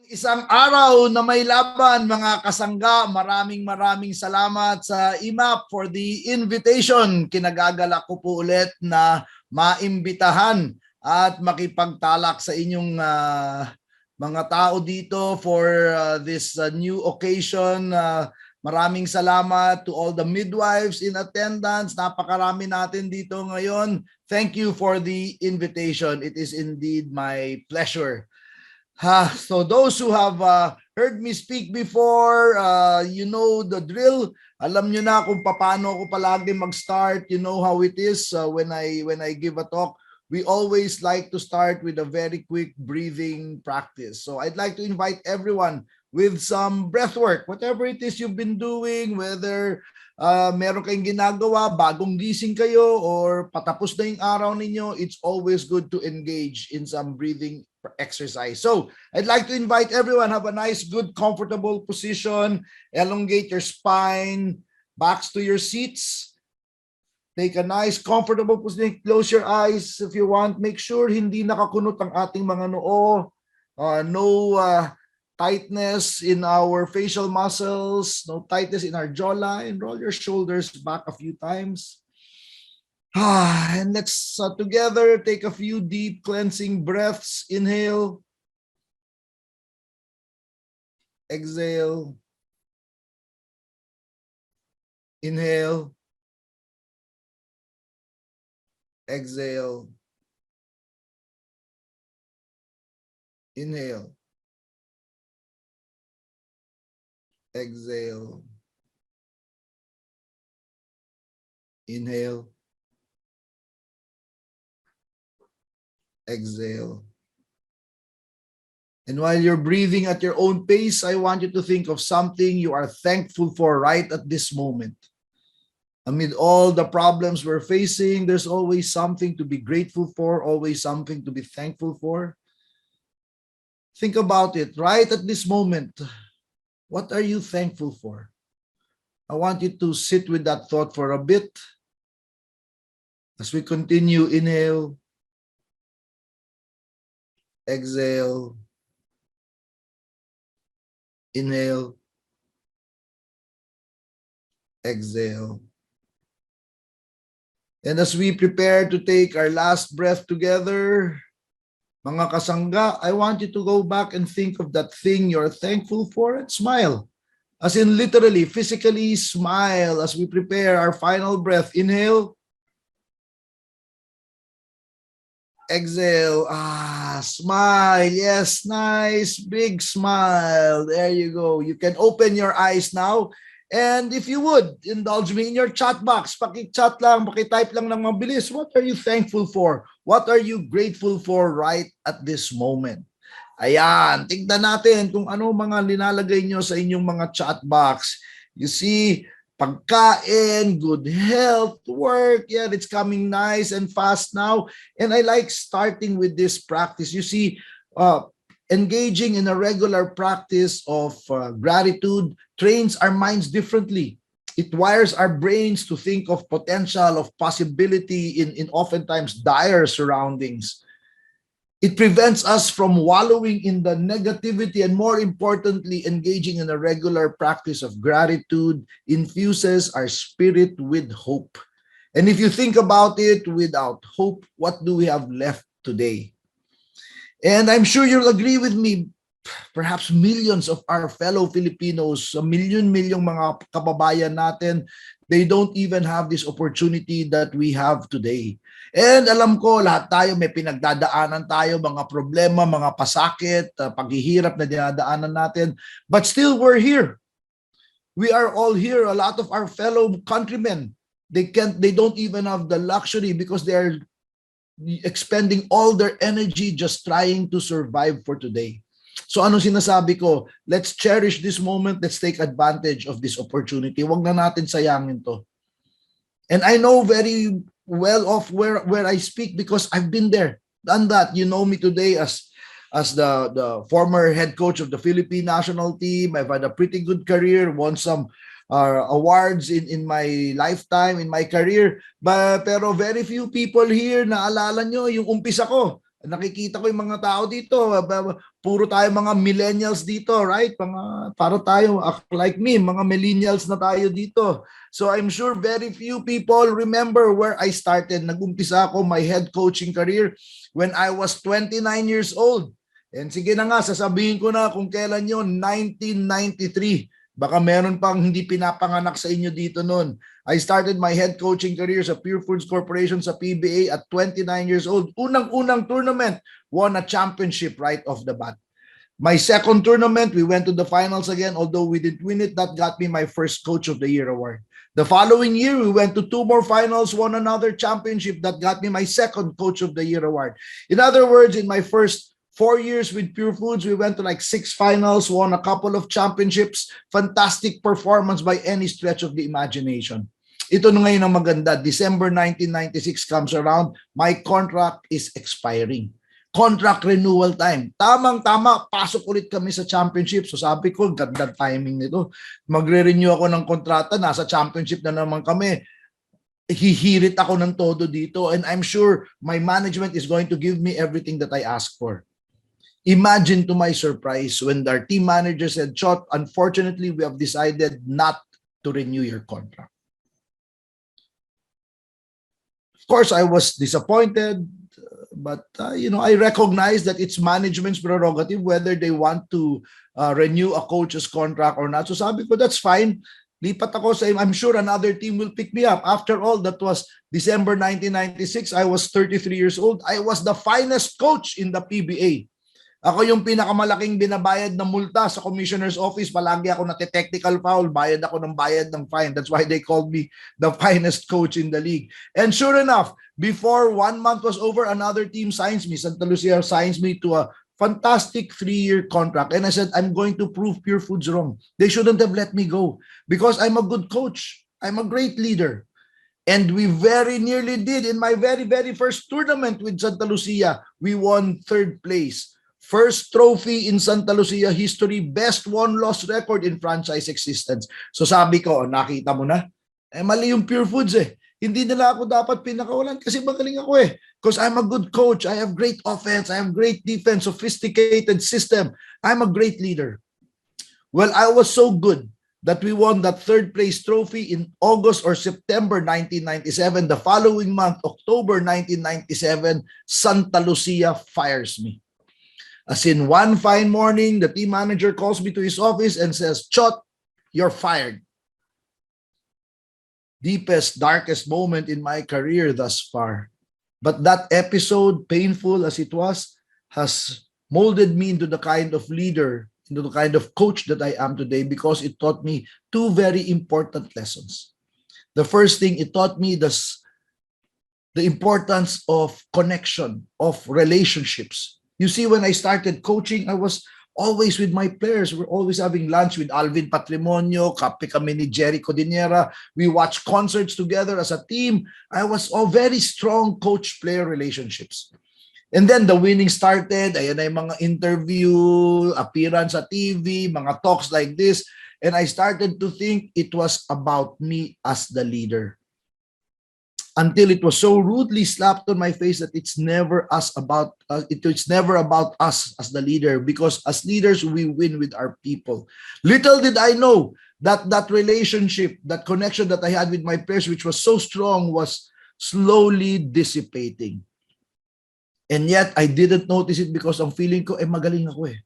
Isang araw na may laban, mga kasangga. Maraming salamat sa IMAP for the invitation. Kinagagalak ko po ulit na maimbitahan at makipagtalak sa inyong mga tao dito for this new occasion. Maraming salamat to all the midwives in attendance. Napakarami natin dito ngayon. Thank you for the invitation. It is indeed my pleasure. So those who have heard me speak before, you know the drill. Alam nyo na kung paano ako palagi mag-start. You know how it is when I give a talk. We always like to start with a very quick breathing practice. So I'd like to invite everyone with some breath work. Whatever it is you've been doing, whether meron kayong ginagawa, bagong gising kayo, or patapos na yung araw ninyo, it's always good to engage in some breathing exercise. So I'd like to invite everyone, have a nice, good, comfortable position. Elongate your spine, backs to your seats. Take a nice, comfortable position. Close your eyes if you want. Make sure hindi nakakunot ang ating mga noo. No tightness in our facial muscles, no tightness in our jawline. Roll your shoulders back a few times. And let's together take a few deep cleansing breaths. Inhale. Exhale. Inhale. Exhale. Inhale. Exhale. Inhale. Exhale. And while you're breathing at your own pace, I want you to think of something you are thankful for right at this moment. Amid all the problems we're facing, there's always something to be grateful for, always something to be thankful for. Think about it right at this moment. What are you thankful for? I want you to sit with that thought for a bit. As we continue, inhale. Exhale. Inhale. Exhale. And as we prepare to take our last breath together, mga kasangga, I want you to go back and think of that thing you're thankful for and smile. As in literally, physically smile as we prepare our final breath. Inhale. Exhale. Smile. Yes, nice big smile. There you go. You can open your eyes now. And if you would, indulge me in your chat box. Paki-chat lang, paki-type lang ng mabilis. What are you thankful for? What are you grateful for right at this moment? Ayan, tignan natin kung ano mga linalagay nyo sa inyong mga chat box. You see, pagkain, good health, work, yeah, it's coming nice and fast now. And I like starting with this practice. You see, engaging in a regular practice of gratitude trains our minds differently. It wires our brains to think of potential, of possibility in oftentimes dire surroundings. It prevents us from wallowing in the negativity, and more importantly, engaging in a regular practice of gratitude infuses our spirit with hope. And if you think about it, without hope, what do we have left today? And I'm sure you'll agree with me, perhaps millions of our fellow Filipinos, a million-milyong mga kababayan natin, they don't even have this opportunity that we have today. And alam ko, lahat tayo may pinagdadaanan tayo, mga problema, mga pasakit, paghihirap na dinadaanan natin. But still, we're here. We are all here. A lot of our fellow countrymen, they don't even have the luxury because they are expending all their energy just trying to survive for today. So ano sinasabi ko? Let's cherish this moment. Let's take advantage of this opportunity. Huwag na natin sayangin to. And I know very well of where I speak because I've been there, done that. You know me today as the former head coach of the Philippine national team. I've had a pretty good career, won some awards in my lifetime, in my career. Pero very few people here naalala nyo yung umpisa ko. Nakikita ko yung mga tao dito, puro tayo mga millennials dito, right? Para tayo, like me, mga millennials na tayo dito. So I'm sure very few people remember where I started. Nag-umpisa ako my head coaching career when I was 29 years old. And sige na nga, sasabihin ko na kung kailan yun, 1993. Baka meron pang hindi pinapanganak sa inyo dito noon. I started my head coaching career sa Pure Foods Corporation sa PBA at 29 years old. Unang-unang tournament, won a championship right off the bat. My second tournament, we went to the finals again. Although we didn't win it, that got me my first Coach of the Year award. The following year, we went to 2 more finals, won another championship that got me my second Coach of the Year award. In other words, in my first 4 years with Pure Foods, we went to like 6 finals, won a couple of championships. Fantastic performance by any stretch of the imagination. Ito na ngayon ang maganda. December 1996 comes around, my contract is expiring. Contract renewal time. Tamang-tama, pasok ulit kami sa championship. So sabi ko, ganda timing nito. Magre-renew ako ng kontrata, nasa championship na naman kami. Hihirit ako ng todo dito, and I'm sure my management is going to give me everything that I ask for. Imagine to my surprise when our team manager said, Chot, unfortunately, we have decided not to renew your contract. Of course, I was disappointed, but I recognize that it's management's prerogative whether they want to renew a coach's contract or not. So sabi ko, that's fine. Lipat ako sa, I'm sure another team will pick me up. After all, that was December 1996. I was 33 years old. I was the finest coach in the PBA. Ako yung pinakamalaking binabayad na multa sa commissioner's office. Palagi ako nati-technical foul, bayad ako ng bayad ng fine. That's why they called me the finest coach in the league. And sure enough, before 1 month was over, another team signs me. Santa Lucia signs me to a fantastic 3-year contract. And I said, I'm going to prove Pure Foods wrong. They shouldn't have let me go because I'm a good coach. I'm a great leader. And we very nearly did. In my very, very first tournament with Santa Lucia, we won 3rd place. First trophy in Santa Lucia history, best won-loss record in franchise existence. So sabi ko, nakita mo na? Mali yung Pure Foods eh. Hindi nila ako dapat pinakawalan kasi magaling ako eh. Because I'm a good coach. I have great offense. I have great defense, sophisticated system. I'm a great leader. Well, I was so good that we won that 3rd place trophy in August or September 1997. The following month, October 1997, Santa Lucia fires me. As in, one fine morning, the team manager calls me to his office and says, Chot, you're fired. Deepest, darkest moment in my career thus far. But that episode, painful as it was, has molded me into the kind of leader, into the kind of coach that I am today because it taught me 2 very important lessons. The first thing, it taught me the importance of connection, of relationships. You see, when I started coaching, I was always with my players. We're always having lunch with Alvin Patrimonio, kape kami ni Jerry Codinera. We watch concerts together as a team. I was all very strong coach-player relationships. And then the winning started. Ayan ay mga interview, appearance sa TV, mga talks like this. And I started to think it was about me as the leader. Until it was so rudely slapped on my face that it's never about us as the leader, because as leaders we win with our people. Little did I know that that relationship, that connection that I had with my peers, which was so strong, was slowly dissipating. And yet I didn't notice it because ang feeling ko magaling ako eh.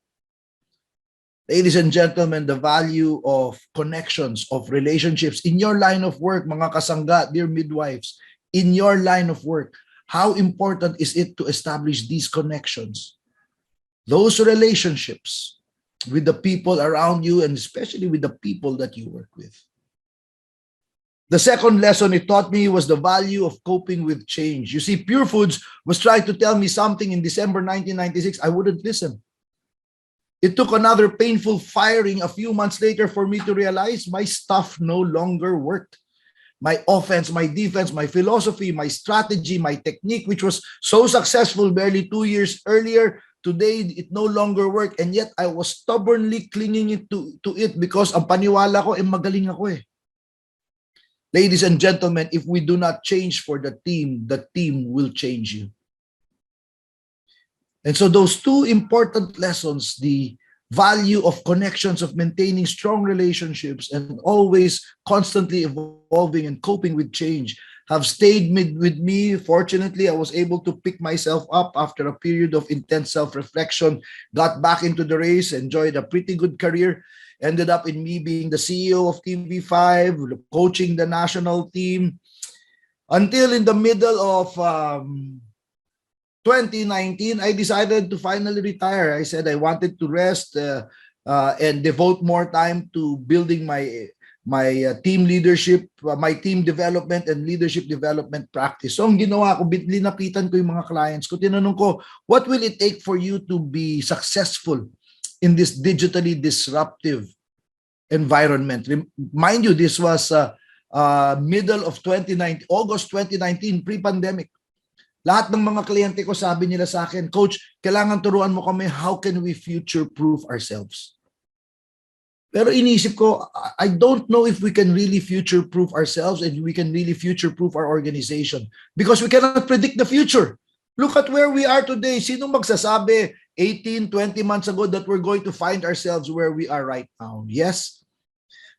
Ladies and gentlemen, the value of connections, of relationships in your line of work, mga kasangga, dear midwives, in your line of work, how important is it to establish these connections, those relationships with the people around you, and especially with the people that you work with? The second lesson it taught me was the value of coping with change. You see, Pure Foods was trying to tell me something in December 1996. I wouldn't listen. It took another painful firing a few months later for me to realize my stuff no longer worked. My offense, my defense, my philosophy, my strategy, my technique, which was so successful barely 2 years earlier, today it no longer worked. And yet I was stubbornly clinging to it because ang paniwala ko, magaling ako eh. Ladies and gentlemen, if we do not change for the team will change you. And so those two important lessons, the value of connections, of maintaining strong relationships, and always constantly evolving and coping with change, have stayed with me. Fortunately, I was able to pick myself up after a period of intense self-reflection, got back into the race, enjoyed a pretty good career, ended up in me being the CEO of TV5, coaching the national team, until in the middle of 2019, I decided to finally retire. I said I wanted to rest and devote more time to building my team leadership, my team development and leadership development practice. So ang ginawa ko, linapitan ko yung mga clients ko, tinanong ko, what will it take for you to be successful in this digitally disruptive environment? Mind you, this was middle of 2019, August 2019, pre-pandemic. Lahat ng mga kliyente ko, sabi nila sa akin, Coach, kailangan turuan mo kami, how can we future-proof ourselves? Pero inisip ko, I don't know if we can really future-proof ourselves and we can really future-proof our organization because we cannot predict the future. Look at where we are today. Sino magsasabi 18, 20 months ago that we're going to find ourselves where we are right now? Yes.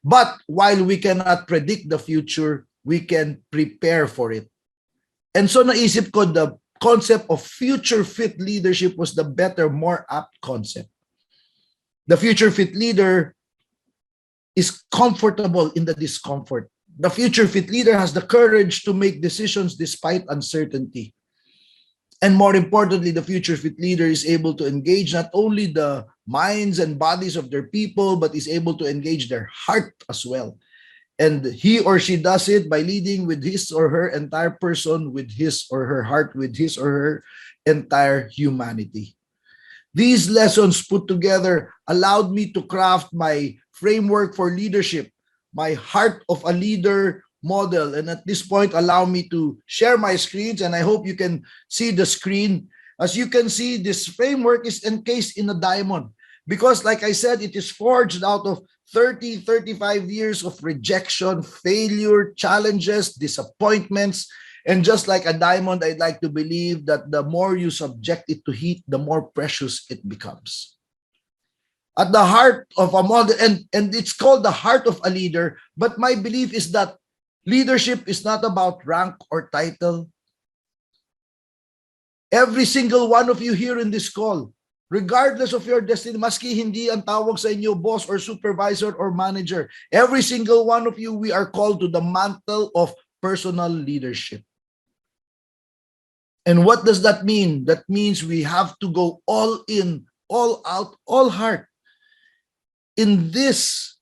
But while we cannot predict the future, we can prepare for it. And so naisip ko, the concept of future fit leadership was the better, more apt concept. The future fit leader is comfortable in the discomfort. The future fit leader has the courage to make decisions despite uncertainty. And more importantly, the future fit leader is able to engage not only the minds and bodies of their people, but is able to engage their heart as well. And he or she does it by leading with his or her entire person, with his or her heart, with his or her entire humanity. These lessons put together allowed me to craft my framework for leadership, my heart of a leader model. And at this point, allow me to share my screens, and I hope you can see the screen. As you can see, this framework is encased in a diamond because, like I said, it is forged out of 30, 35 years of rejection, failure, challenges, disappointments. And just like a diamond, I'd like to believe that the more you subject it to heat, the more precious it becomes. At the heart of a model, and it's called the heart of a leader, but my belief is that leadership is not about rank or title. Every single one of you here in this call, regardless of your destiny, maski hindi ang tawag sa inyo boss or supervisor or manager, every single one of you, we are called to the mantle of personal leadership. And what does that mean? That means we have to go all in, all out, all heart. In this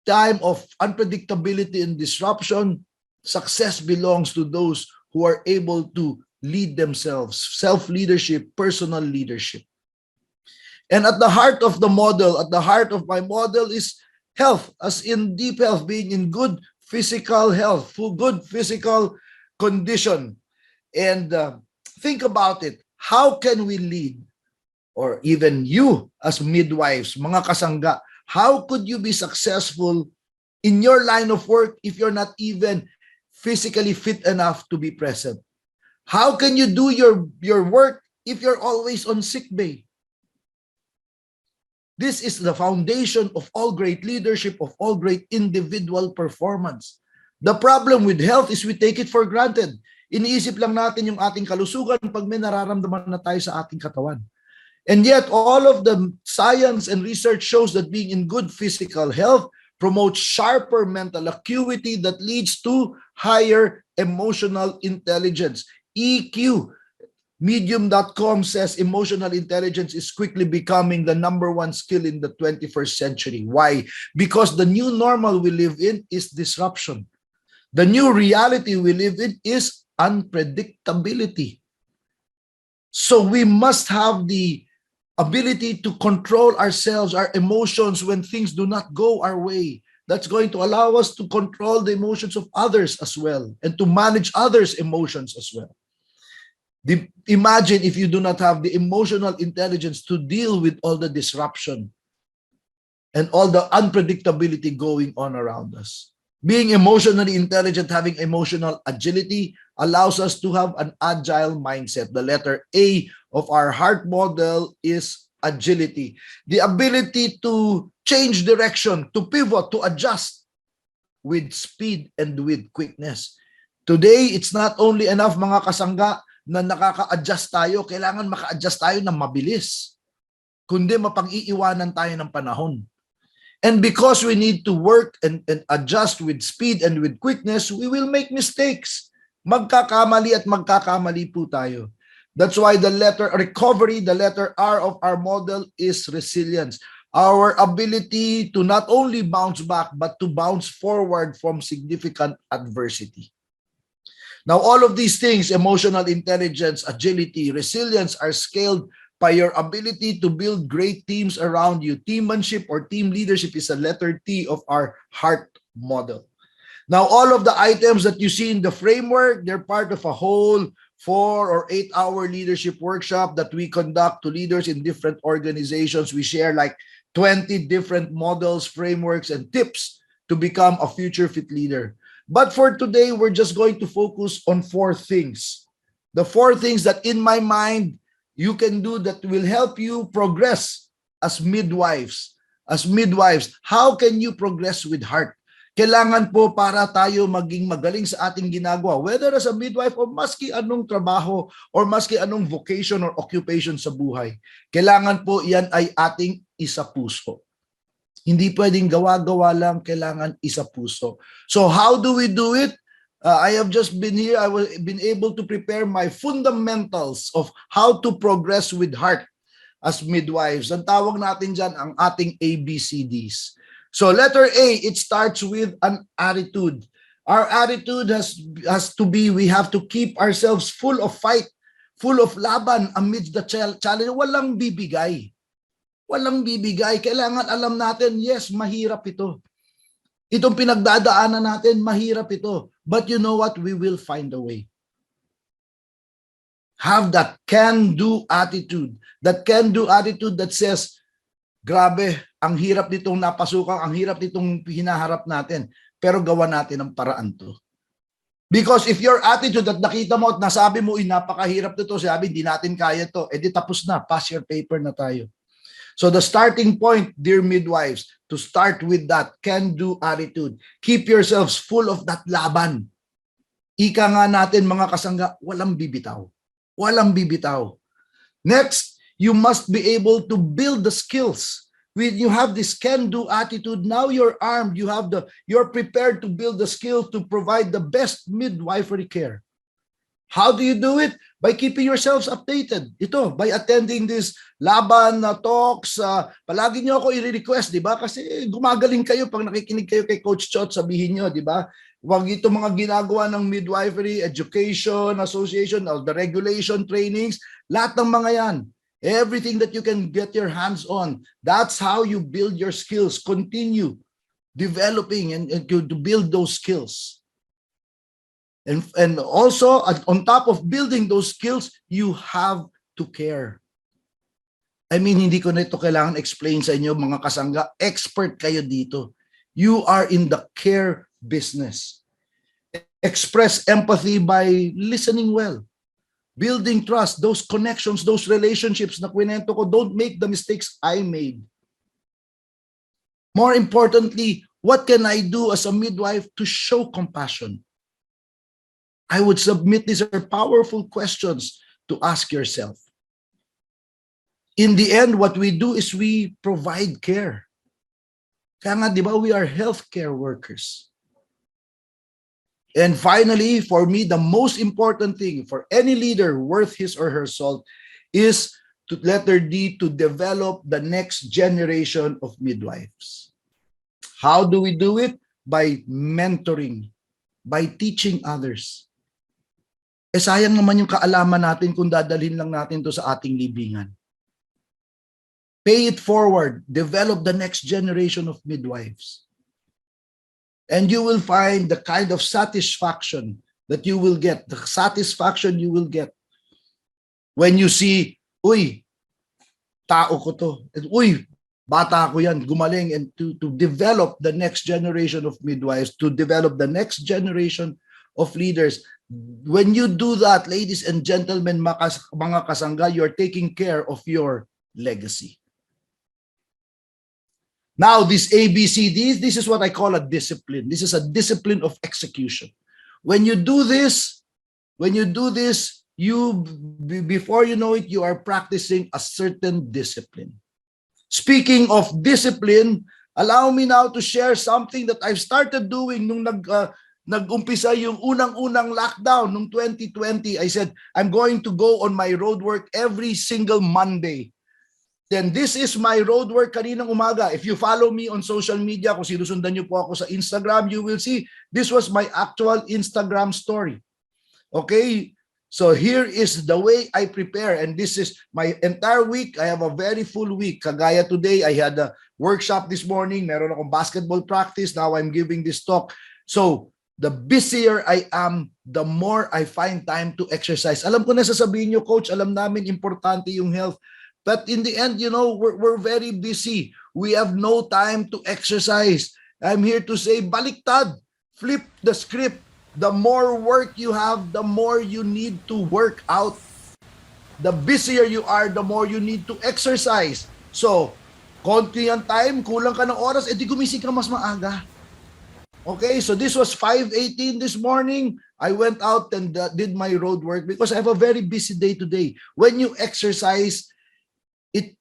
time of unpredictability and disruption, success belongs to those who are able to lead themselves, self-leadership, personal leadership. And at the heart of the model, at the heart of my model is health, as in deep health, being in good physical health, good physical condition. And think about it. How can we lead? Or even you as midwives, mga kasangga, how could you be successful in your line of work if you're not even physically fit enough to be present? How can you do your work if you're always on sick bay? This is the foundation of all great leadership, of all great individual performance. The problem with health is we take it for granted. Iniisip lang natin yung ating kalusugan pag may nararamdaman na tayo sa ating katawan. And yet, all of the science and research shows that being in good physical health promotes sharper mental acuity that leads to higher emotional intelligence, EQ. Medium.com says emotional intelligence is quickly becoming the #1 skill in the 21st century. Why? Because the new normal we live in is disruption. The new reality we live in is unpredictability. So we must have the ability to control ourselves, our emotions when things do not go our way. That's going to allow us to control the emotions of others as well and to manage others' emotions as well. Imagine if you do not have the emotional intelligence to deal with all the disruption and all the unpredictability going on around us. Being emotionally intelligent, having emotional agility, allows us to have an agile mindset. The letter A of our heart model is agility. The ability to change direction, to pivot, to adjust with speed and with quickness. Today, it's not only enough mga kasangga na nakaka-adjust tayo, kailangan maka-adjust tayo ng mabilis, kundi mapag-iiwanan tayo ng panahon. And because we need to work and adjust with speed and with quickness, we will make mistakes. Magkakamali at magkakamali po tayo. That's why the letter recovery, the letter R of our model is resilience. Our ability to not only bounce back, but to bounce forward from significant adversity. Now, all of these things, emotional intelligence, agility, resilience, are scaled by your ability to build great teams around you. Teammanship or team leadership is a letter T of our heart model. Now, all of the items that you see in the framework, they're part of a whole 4 or 8 hour leadership workshop that we conduct to leaders in different organizations. We share like 20 different models, frameworks, and tips to become a future fit leader. But for today, we're just going to focus on 4 things. The 4 things that in my mind, you can do that will help you progress as midwives. As midwives, how can you progress with heart? Kailangan po para tayo maging magaling sa ating ginagawa, whether as a midwife o maski anong trabaho or maski anong vocation or occupation sa buhay. Kailangan po yan ay ating isa-puso. Hindi pwedeng gawa-gawa lang, kailangan isa-puso. So how do we do it? I have just been here. I've been able to prepare my fundamentals of how to progress with heart as midwives. Ang tawag natin dyan ang ating ABCDs. So letter A, it starts with an attitude. Our attitude has to be, we have to keep ourselves full of fight, full of laban amidst the challenge. Walang bibigay. Walang bibigay. Kailangan alam natin, yes, mahirap ito. Itong pinagdadaanan natin, mahirap ito. But you know what? We will find a way. Have that can-do attitude. That can-do attitude that says, grabe, ang hirap nitong napasukan, ang hirap nitong hinaharap natin. Pero gawa natin ang paraan to. Because if your attitude that nakita mo at nasabi mo, napakahirap nito, sabi, di natin kaya to, edi tapos na, pass your paper na tayo. So the starting point, dear midwives, to start with that can-do attitude. Keep yourselves full of that laban. Ika nga natin mga kasangga, walang bibitaw. Walang bibitaw. Next, you must be able to build the skills. When you have this can-do attitude, now you're armed. You're prepared to build the skills to provide the best midwifery care. How do you do it? By keeping yourselves updated. Ito, by attending this LABAN talks. Palagi nyo ako i-request, di ba? Kasi gumagaling kayo pag nakikinig kayo kay Coach Chot, sabihin nyo, di ba? Huwag ito mga ginagawa ng Midwifery Education Association, or the regulation trainings, lahat ng mga yan. Everything that you can get your hands on. That's how you build your skills. Continue developing and to build those skills. And also, on top of building those skills, you have to care. I mean, hindi ko na ito kailangan explain sa inyo, mga kasangga. Expert kayo dito. You are in the care business. Express empathy by listening well. Building trust, those connections, those relationships na kwento ko, don't make the mistakes I made. More importantly, what can I do as a midwife to show compassion? I would submit these are powerful questions to ask yourself. In the end, what we do is we provide care. Kaya nga, di ba, we are healthcare workers. And finally, for me, the most important thing for any leader worth his or her salt is to letter D, to develop the next generation of midwives. How do we do it? By mentoring, by teaching others. Sayang naman yung kaalaman natin kung dadalhin lang natin to sa ating libingan. Pay it forward. Develop the next generation of midwives. And you will find the kind of satisfaction that you will get, the satisfaction you will get when you see, uy, tao ko to. And, uy, Bata ko yan, gumaling, and to develop the next generation of midwives, to develop the next generation of leaders. When you do that, ladies and gentlemen, mga kasangga, you're taking care of your legacy. Now, this ABCD, this is what I call a discipline. This is a discipline of execution. When you do this, you, before you know it, you are practicing a certain discipline. Speaking of discipline, allow me now to share something that I've started doing nung nag-umpisa yung unang-unang lockdown nung 2020. I said, I'm going to go on my road work every single Monday. Then this is my road work kaninang umaga. If you follow me on social media, kung sinusundan niyo po ako sa Instagram, you will see this was my actual Instagram story. Okay? So here is the way I prepare, and this is my entire week. I have a very full week. Kagaya today, I had a workshop this morning. Meron akong basketball practice. Now I'm giving this talk. So the busier I am, the more I find time to exercise. Alam ko na sasabihin niyo, Coach, alam namin importante yung health. But in the end, you know, we're very busy. We have no time to exercise. I'm here to say, baliktad, flip the script. The more work you have, the more you need to work out. The busier you are, the more you need to exercise. So, konti ang time, kulang ka ng oras, edi gumising ka mas maaga. Okay, so this was 5:18 this morning. I went out and did my road work because I have a very busy day today. When you exercise, it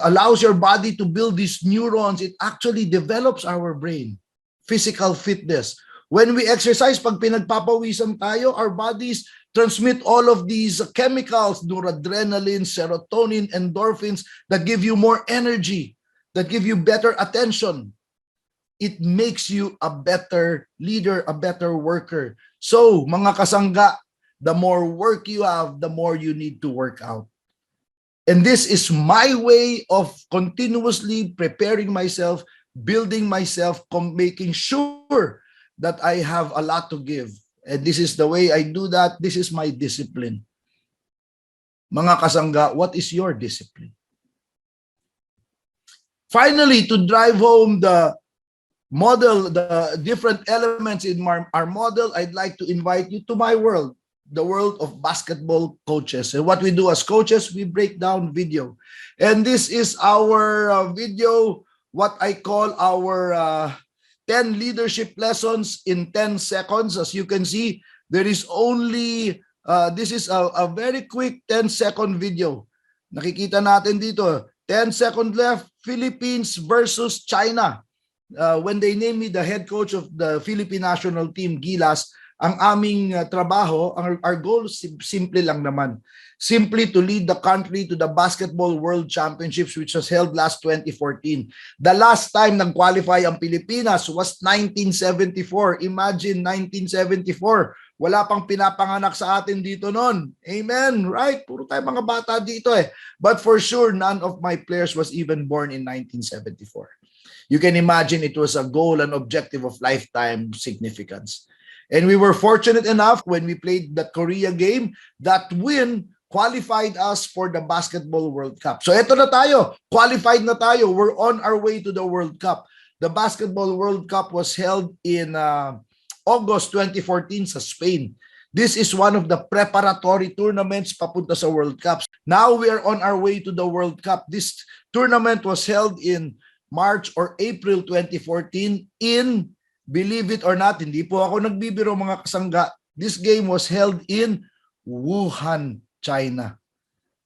allows your body to build these neurons. It actually develops our brain. Physical fitness. When we exercise, pag pinagpapawisan tayo, our bodies transmit all of these chemicals, noradrenaline, serotonin, endorphins, that give you more energy, that give you better attention. It makes you a better leader, a better worker. So, mga kasangga, the more work you have, the more you need to work out. And this is my way of continuously preparing myself, building myself, making sure that I have a lot to give. And this is the way I do that. This is my discipline. Mga kasangga, what is your discipline? Finally, to drive home the model, the different elements in our model, I'd like to invite you to my world, the world of basketball coaches. And what we do as coaches, we break down video. And this is our video, what I call our 10 leadership lessons in 10 seconds. As you can see, there is only, this is a very quick 10-second video. Nakikita natin dito, 10 seconds left, Philippines versus China. When they named me the head coach of the Philippine national team, Gilas, ang aming trabaho, our goal, simple lang naman. Simply to lead the country to the Basketball World Championships, which was held last 2014. The last time nag-qualify ang Pilipinas was 1974. Imagine, 1974. Wala pang pinapanganak sa atin dito noon. Amen, right? Puro tayo mga bata dito eh. But for sure, none of my players was even born in 1974. You can imagine it was a goal and objective of lifetime significance. And we were fortunate enough when we played that Korea game, that win qualified us for the Basketball World Cup. So eto na tayo, qualified na tayo. We're on our way to the World Cup. The Basketball World Cup was held in August 2014 sa Spain. This is one of the preparatory tournaments papunta sa World Cup. Now we are on our way to the World Cup. This tournament was held in March or April 2014 in, believe it or not, hindi po ako nagbibiro mga kasangga, this game was held in Wuhan, China.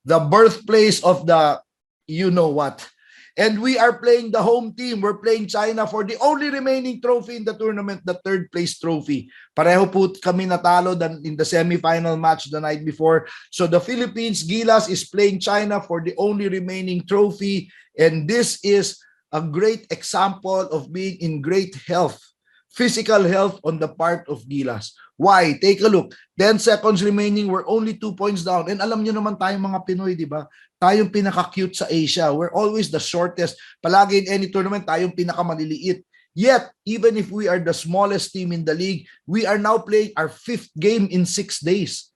The birthplace of the you-know-what. And we are playing the home team. We're playing China for the only remaining trophy in the tournament, the third place trophy. Pareho po kami natalo in the semi-final match the night before. So the Philippines, Gilas, is playing China for the only remaining trophy. And this is a great example of being in great health, physical health on the part of Gilas. Why? Take a look. 10 seconds remaining, we're only 2 points down. And alam niyo naman tayong mga Pinoy, di ba? Tayong pinaka-cute sa Asia. We're always the shortest. Palagi in any tournament, tayong pinaka-maliliit. Yet, even if we are the smallest team in the league, we are now playing our 5th game in 6 days.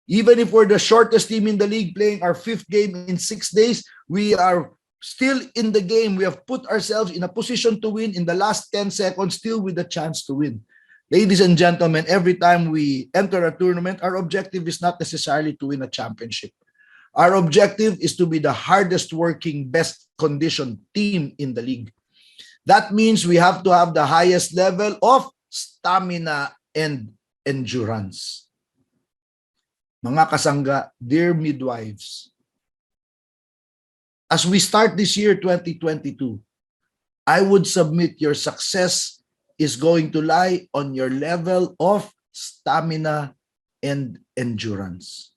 Even if we're the shortest team in the league playing our 5th game in 6 days, we are still in the game. We have put ourselves in a position to win in the last 10 seconds, still with a chance to win. Ladies and gentlemen, every time we enter a tournament, our objective is not necessarily to win a championship. Our objective is to be the hardest working, best conditioned team in the league. That means we have to have the highest level of stamina and endurance. Mga kasangga, dear midwives, as we start this year 2022, I would submit your success is going to lie on your level of stamina and endurance.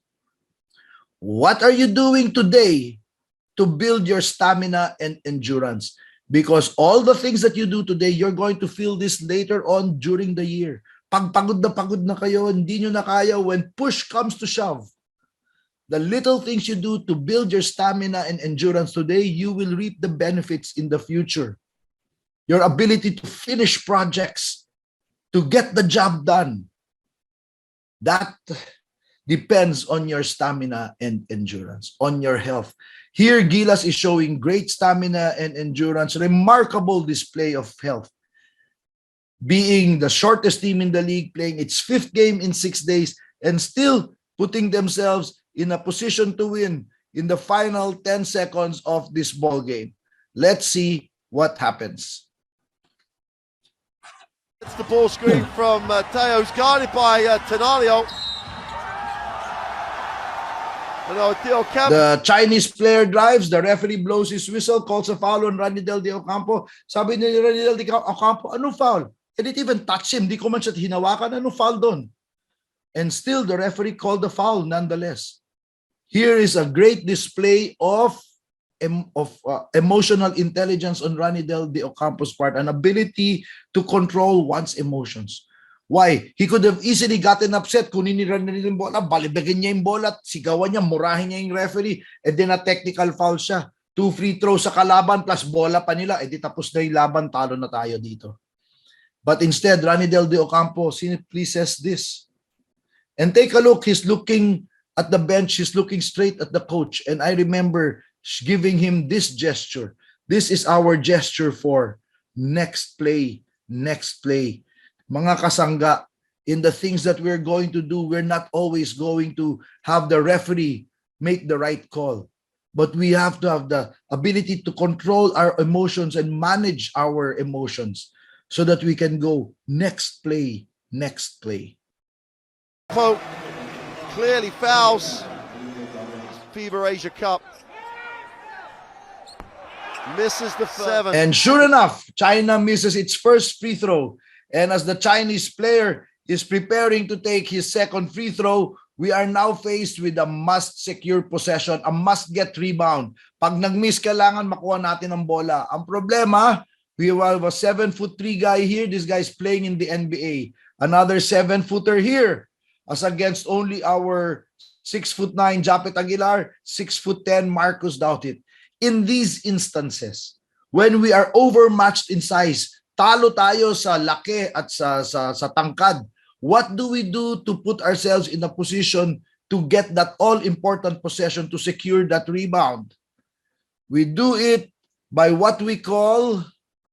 What are you doing today to build your stamina and endurance? Because all the things that you do today, you're going to feel this later on during the year. Pag pagod na kayo, hindi nyo na kaya when push comes to shove. The little things you do to build your stamina and endurance today, you will reap the benefits in the future. Your ability to finish projects, to get the job done, that depends on your stamina and endurance, on your health. Here, Gilas is showing great stamina and endurance, remarkable display of health. Being the shortest team in the league, playing its 5th game in 6 days, and still putting themselves in a position to win in the final 10 seconds of this ball game. Let's see what happens. It's the ball screen from Teo's guarded by Tenalio. The Chinese player drives, the referee blows his whistle, calls a foul on Ranidel de Ocampo. Sabi ni Ranidel de Ocampo, ano foul? I didn't even touch him. Di ko man siya hinawakan. Ano foul doon? And still, the referee called the foul nonetheless. Here is a great display of emotional intelligence on Ranidel de Ocampo's part, an ability to control one's emotions. Why? He could have easily gotten upset kung niniran na yung bola, balibagin niya yung bola, sigawan niya, murahin niya yung referee, and then a technical foul siya. 2 free throws sa kalaban plus bola pa nila, edi tapos na yung laban, talo na tayo dito. But instead, Ranidel de Ocampo simply says this. And take a look, he's looking at the bench, he's looking straight at the coach. And I remember giving him this gesture. This is our gesture for next play, next play. Mga kasangga, in the things that we're going to do, we're not always going to have the referee make the right call. But we have to have the ability to control our emotions and manage our emotions so that we can go next play, next play. Clearly fouls. FIBA Asia Cup. Misses the 7. And sure enough, China misses its first free throw. And as the Chinese player is preparing to take his second free throw, we are now faced with a must-secure possession, a must-get rebound. Pag nag-miss, kailangan makuha natin ang bola. Ang problema, we have a 7'3" guy here. This guy is playing in the NBA. Another 7-footer here, as against only our 6'9" Japet Aguilar, 6'10" Marcus Doughtit. In these instances, when we are overmatched in size, talo tayo sa laki at sa tangkad, what do we do to put ourselves in a position to get that all-important possession, to secure that rebound? We do it by what we call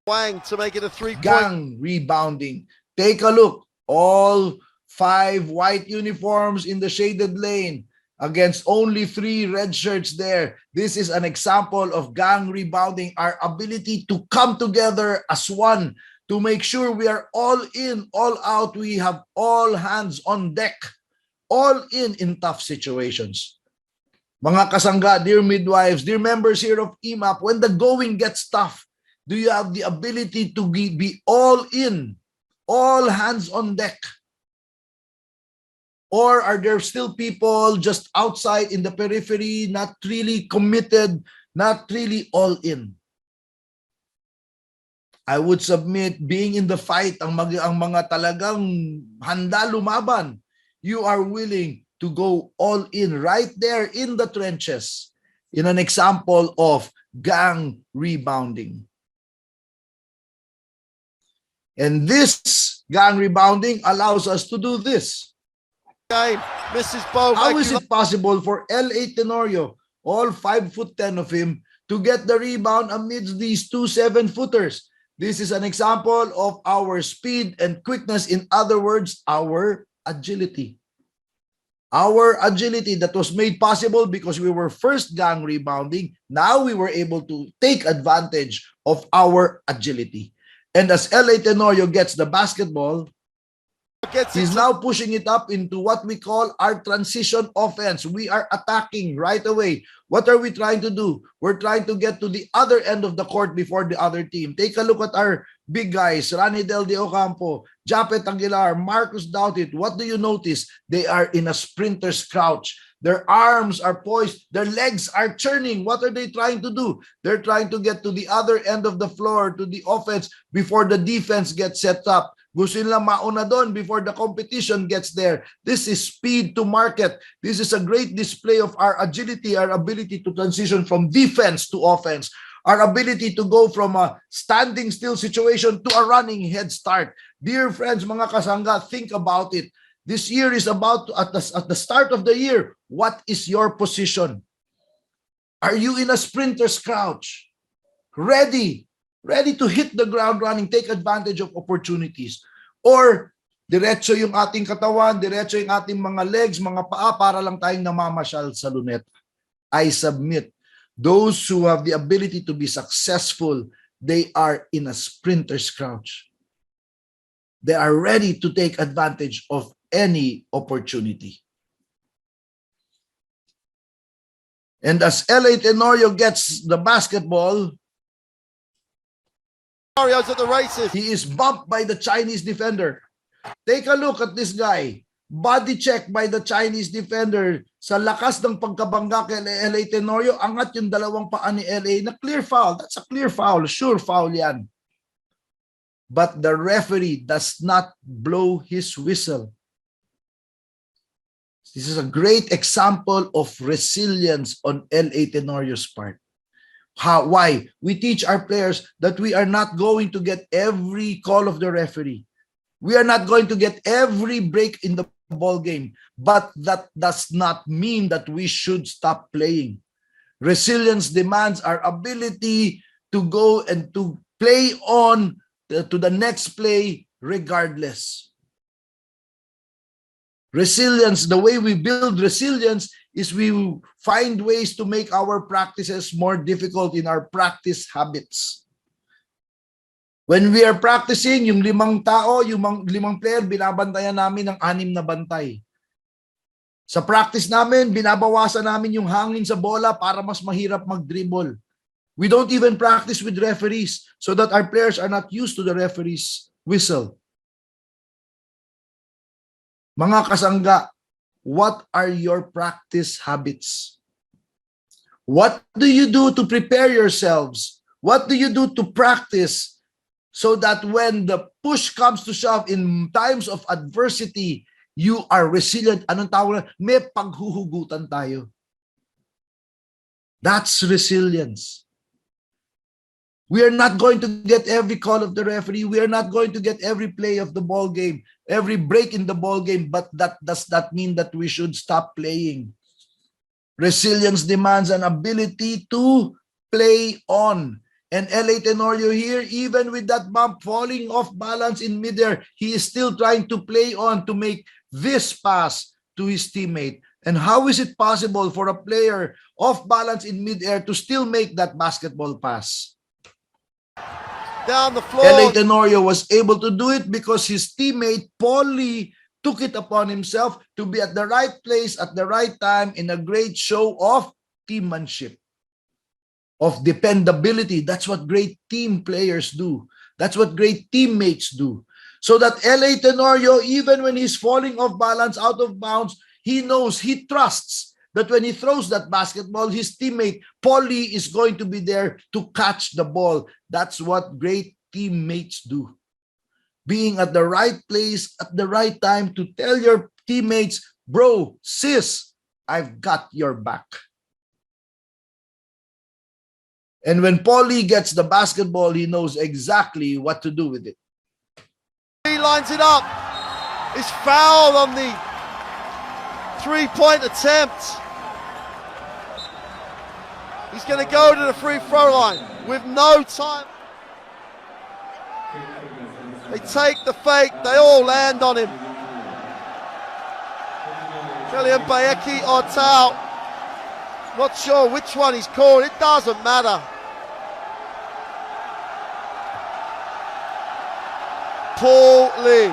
Wang to make it a 3-point. Gang rebounding. Take a look. All 5 white uniforms in the shaded lane against only 3 red shirts there. This is an example of gang rebounding, our ability to come together as one, to make sure we are all in, all out. We have all hands on deck, all in tough situations. Mga kasangga, dear midwives, dear members here of EMAP, when the going gets tough, do you have the ability to be all in, all hands on deck? Or are there still people just outside in the periphery, not really committed, not really all in? I would submit, being in the fight, ang mga talagang handa lumaban, you are willing to go all in right there in the trenches, in an example of gang rebounding. And this gang rebounding allows us to do this. game. Misses Bo. How is it possible for LA Tenorio, all 5'10" of him, to get the rebound amidst these 2 7-footers? This is an example of our speed and quickness. In other words, our agility. Our agility that was made possible because we were first gang rebounding. Now we were able to take advantage of our agility. And as LA Tenorio gets the basketball, he's now pushing it up into what we call our transition offense. We are attacking right away. What are we trying to do? We're trying to get to the other end of the court before the other team. Take a look at our big guys, Rani Del De Ocampo, Japet Aguilar, Marcus Doughtit. What do you notice? They are in a sprinter's crouch. Their arms are poised. Their legs are churning. What are they trying to do? They're trying to get to the other end of the floor, to the offense, before the defense gets set up. Gusto nila mauna doon before the competition gets there. This is speed to market. This is a great display of our agility, our ability to transition from defense to offense, our ability to go from a standing still situation to a running head start. Dear friends, mga kasangga, think about it. This year is about to, at the start of the year, what is your position? Are you in a sprinter's crouch? Ready to hit the ground running, take advantage of opportunities? Or diretso yung ating katawan, diretso yung ating mga legs, mga paa, para lang tayong namamasyal sa luneta? I submit, those who have the ability to be successful, they are in a sprinter's crouch. They are ready to take advantage of any opportunity. And as LA Tenorio gets the basketball, At the races. he is bumped by the Chinese defender. Take a look at this guy. Body check by the Chinese defender. Sa lakas ng pagkabangga kay LA Tenorio, angat yung dalawang paa ni LA na clear foul. That's a clear foul. Sure foul yan. But the referee does not blow his whistle. This is a great example of resilience on LA Tenorio's part. Why? We teach our players that we are not going to get every call of the referee. We are not going to get every break in the ball game. But that does not mean that we should stop playing. Resilience demands our ability to go and to play on to the next play regardless. Resilience, the way we build resilience is we find ways to make our practices more difficult in our practice habits. When we are practicing, yung 5 tao, yung 5 player, binabantayan namin ng 6 na bantay. Sa practice namin, binabawasan namin yung hangin sa bola para mas mahirap mag-dribble. We don't even practice with referees so that our players are not used to the referee's whistle. Mga kasangga, what are your practice habits? What do you do to prepare yourselves? What do you do to practice so that when the push comes to shove in times of adversity, you are resilient? Anong tawag na? May paghuhugutan tayo. That's resilience. We are not going to get every call of the referee. We are not going to get every play of the ball game, every break in the ball game, but that does not mean that we should stop playing. Resilience demands an ability to play on. And LA Tenorio here, even with that bump falling off balance in midair, he is still trying to play on to make this pass to his teammate. And how is it possible for a player off balance in midair to still make that basketball pass? Down the floor. LA Tenorio was able to do it because his teammate Paul Lee took it upon himself to be at the right place at the right time in a great show of teammanship, of dependability. That's what great team players do. That's what great teammates do. So that LA Tenorio, even when he's falling off balance, out of bounds, he knows, he trusts that when he throws that basketball, his teammate, Paul Lee, is going to be there to catch the ball. That's what great teammates do. Being at the right place at the right time to tell your teammates, bro, sis, I've got your back. And when Paul Lee gets the basketball, he knows exactly what to do with it. He lines it up. It's foul on the Three-point attempt. He's going to go to the free throw line with no time. They take the fake. They all land on him. Kylian Bayeki or Tao. Not sure which one he's called. It doesn't matter. Paul Lee.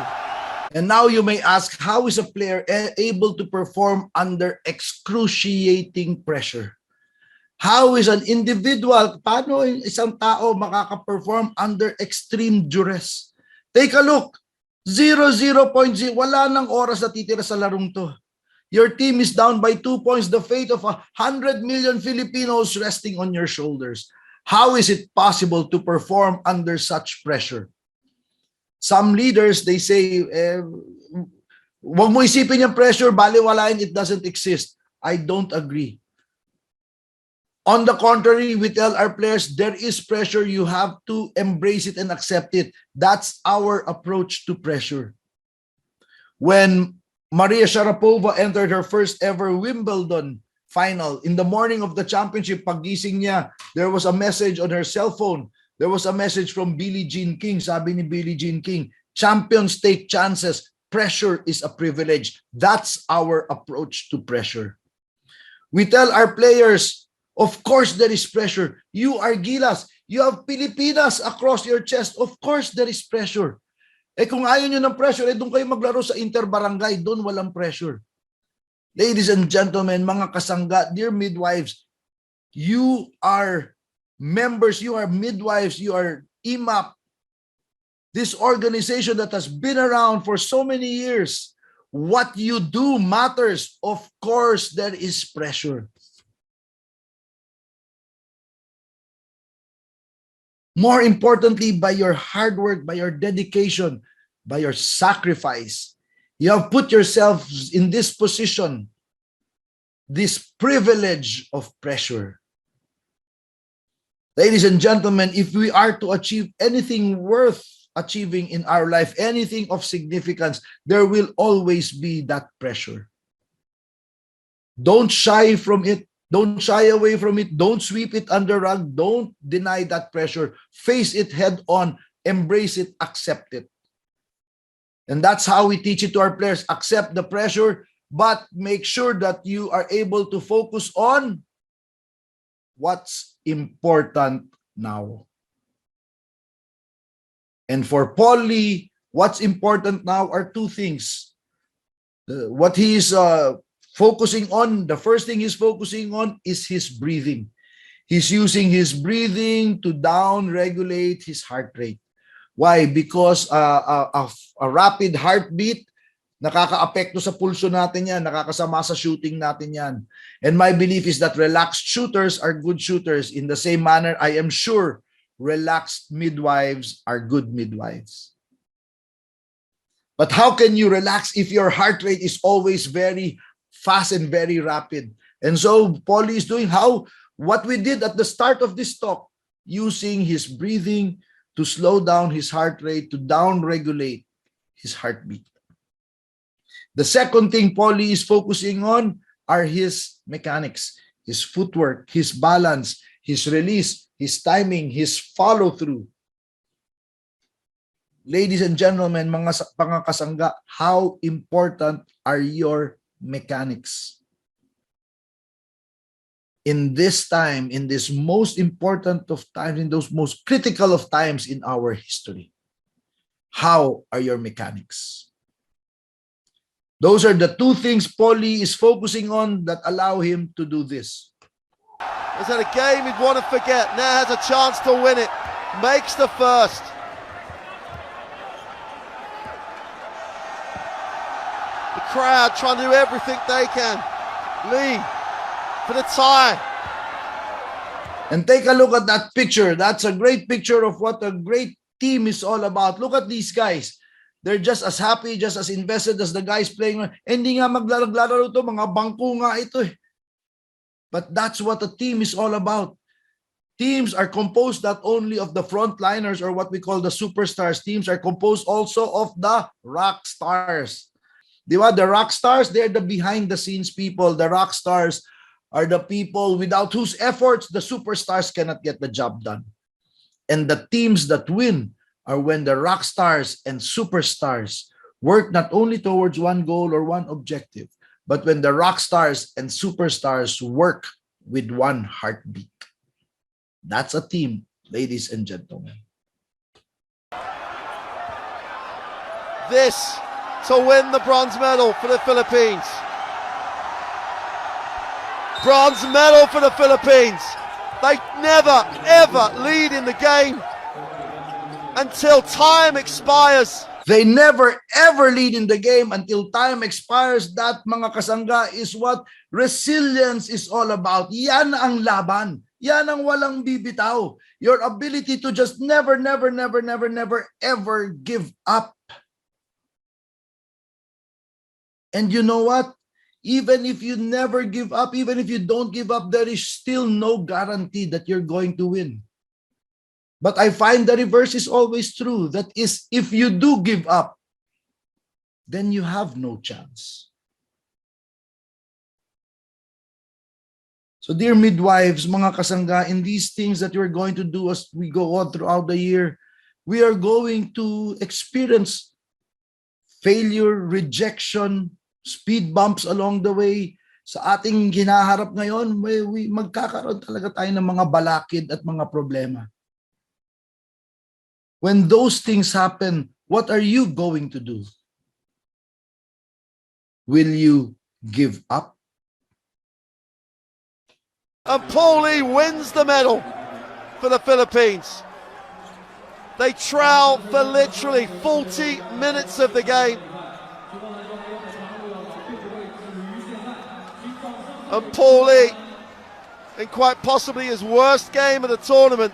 And now you may ask, how is a player able to perform under excruciating pressure? How is an individual, paano isang tao makaka-perform under extreme duress? Take a look. 0-0.0. Wala nang oras na titira sa larong to. Your team is down by 2 points. The fate of 100 million Filipinos resting on your shoulders. How is it possible to perform under such pressure? Some leaders, they say, wag mo isipin yung pressure, baliwalain, it doesn't exist. I don't agree. On the contrary, we tell our players, there is pressure, you have to embrace it and accept it. That's our approach to pressure. When Maria Sharapova entered her first ever Wimbledon final, in the morning of the championship, pagising niya, there was a message on her cell phone. There was a message from Billie Jean King. Sabi ni Billie Jean King, champions take chances. Pressure is a privilege. That's our approach to pressure. We tell our players, of course there is pressure. You are Gilas. You have Pilipinas across your chest. Of course there is pressure. Eh kung ayaw nyo ng pressure, doon kayo maglaro sa interbarangay. Doon walang pressure. Ladies and gentlemen, mga kasangga, dear midwives, you are members, you are midwives, you are IMAP, this organization that has been around for so many years. What you do matters. Of course, there is pressure. More importantly, by your hard work, by your dedication, by your sacrifice, you have put yourselves in this position, this privilege of pressure. Ladies and gentlemen, if we are to achieve anything worth achieving in our life, anything of significance, there will always be that pressure. Don't shy from it. Don't shy away from it. Don't sweep it under rug. Don't deny that pressure. Face it head on. Embrace it. Accept it. And that's how we teach it to our players. Accept the pressure, but make sure that you are able to focus on what's important now. And for Paul Lee, what's important now are two things. What he is focusing on, the first thing he's focusing on is his breathing. He's using his breathing to down-regulate his heart rate. Why? Because a rapid heartbeat, nakaka-apekto sa pulso natin yan, nakakasama sa shooting natin yan. And my belief is that relaxed shooters are good shooters. In the same manner, I am sure relaxed midwives are good midwives. But how can you relax if your heart rate is always very fast and very rapid? And so Paulie is doing what we did at the start of this talk, using his breathing to slow down his heart rate, to down-regulate his heartbeat. The second thing Paulie is focusing on are his mechanics, his footwork, his balance, his release, his timing, his follow-through. Ladies and gentlemen, mga kasangga, how important are your mechanics? In this time, in this most important of times, in those most critical of times in our history, how are your mechanics? Those are the two things Paulie is focusing on that allow him to do this. Is that a game he'd want to forget? Now has a chance to win it. Makes the first. The crowd trying to do everything they can. Lee for the tie. And take a look at that picture. That's a great picture of what a great team is all about. Look at these guys. They're just as happy, just as invested as the guys playing. Hindi nga maglalaro ito, mga bangko nga ito eh. But that's what a team is all about. Teams are composed not only of the frontliners or what we call the superstars. Teams are composed also of the rock stars. Di ba? The rock stars, they're the behind the scenes people. The rock stars are the people without whose efforts the superstars cannot get the job done. And the teams that win are when the rock stars and superstars work not only towards one goal or one objective, but when the rock stars and superstars work with one heartbeat. That's a team, ladies and gentlemen. This to win the bronze medal for the Philippines. Bronze medal for the Philippines. They never, ever lead in the game until time expires. They never ever lead in the game until time expires. That, mga kasangga, is what resilience is all about. Yan ang laban. Yan ang walang bibitaw. Your ability to just never ever give up. And you know what? Even if you never give up, even if you don't give up, there is still no guarantee that you're going to win. But I find the reverse is always true. That is, if you do give up, then you have no chance. So dear midwives, mga kasangga, in these things that we're going to do as we go on throughout the year, we are going to experience failure, rejection, speed bumps along the way. Sa ating hinaharap ngayon, magkakaroon talaga tayo ng mga balakid at mga problema. When those things happen, what are you going to do? Will you give up? And Paulie wins the medal for the Philippines. They trail for literally 40 minutes of the game. And Paulie, in quite possibly his worst game of the tournament,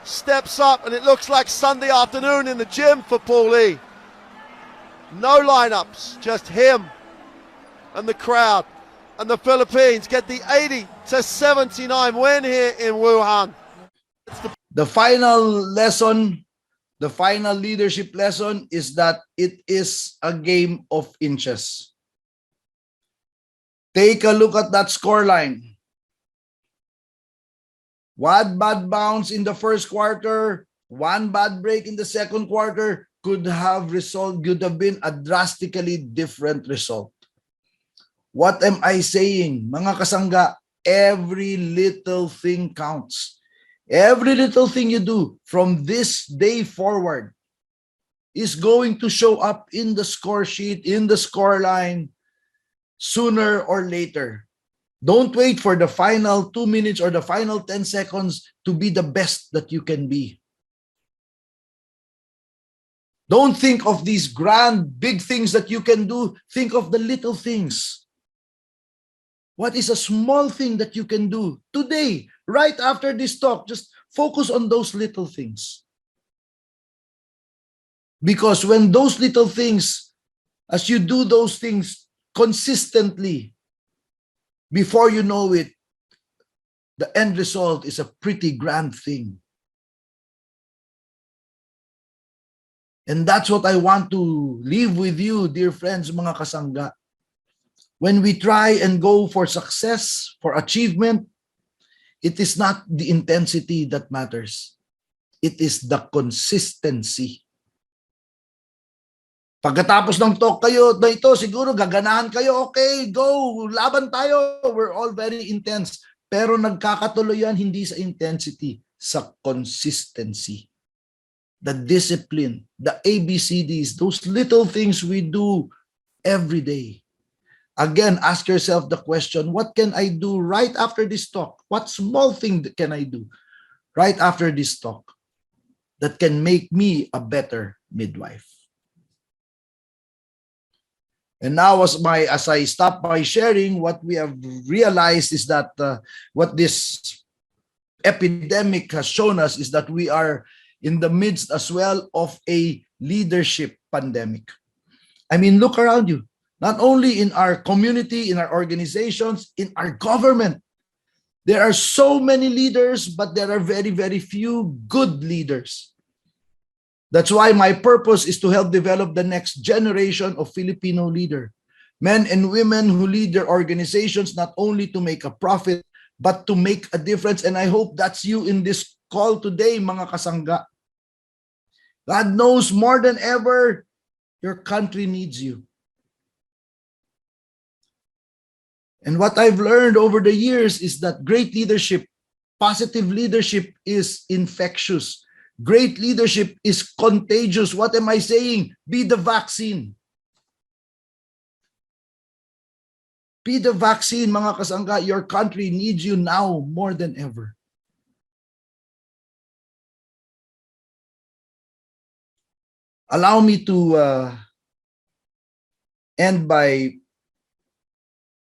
steps up, and it looks like Sunday afternoon in the gym for Paulie. No lineups, just him and the crowd. And the Philippines get the 80-79 win here in Wuhan. The final lesson, the final leadership lesson is that it is a game of inches. Take a look at that scoreline. One bad bounce in the first quarter, one bad break in the second quarter could have been a drastically different result. What am I saying? Mga kasangga, every little thing counts. Every little thing you do from this day forward is going to show up in the score sheet, in the scoreline, sooner or later. Don't wait for the final 2 minutes or the final 10 seconds to be the best that you can be. Don't think of these grand, big things that you can do. Think of the little things. What is a small thing that you can do today, right after this talk? Just focus on those little things. Because when those little things, as you do those things consistently, before you know it, the end result is a pretty grand thing. And that's what I want to leave with you, dear friends, mga kasangga. When we try and go for success, for achievement, it is not the intensity that matters. It is the consistency. Pagkatapos ng talk kayo na ito, siguro gaganahan kayo, okay, go, laban tayo. We're all very intense. Pero nagkakatuloy yan hindi sa intensity, sa consistency. The discipline, the ABCDs, those little things we do every day. Again, ask yourself the question, what can I do right after this talk? What small thing can I do right after this talk that can make me a better midwife? And now, as I stop by sharing, what we have realized is that what this epidemic has shown us is that we are in the midst as well of a leadership pandemic. I mean, look around you. Not only in our community, in our organizations, in our government. There are so many leaders, but there are very, very few good leaders. That's why my purpose is to help develop the next generation of Filipino leader. Men and women who lead their organizations not only to make a profit, but to make a difference. And I hope that's you in this call today, mga kasangga. God knows more than ever, your country needs you. And what I've learned over the years is that great leadership, positive leadership is infectious. Great leadership is contagious. What am I saying? Be the vaccine. Be the vaccine, mga kasangga. Your country needs you now more than ever. Allow me to end by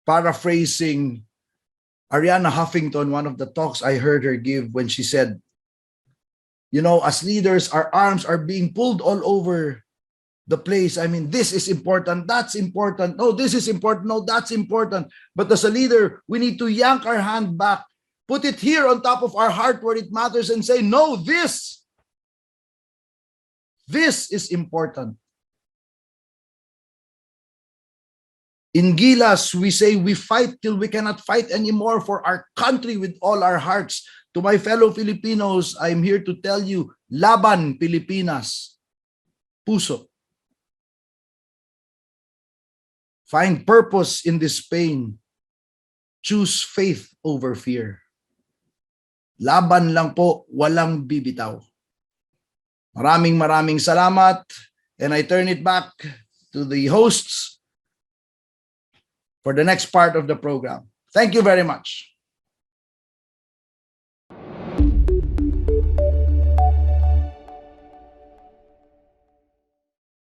paraphrasing Arianna Huffington, one of the talks I heard her give when she said, you know, as leaders, our arms are being pulled all over the place. I mean, this is important, that's important. No, this is important. No, that's important. But as a leader, we need to yank our hand back, put it here on top of our heart where it matters and say, no, this is important. In Gilas, we say we fight till we cannot fight anymore for our country with all our hearts. To my fellow Filipinos, I'm here to tell you, Laban, Pilipinas. Puso. Find purpose in this pain. Choose faith over fear. Laban lang po, walang bibitaw. Maraming salamat. And I turn it back to the hosts for the next part of the program. Thank you very much.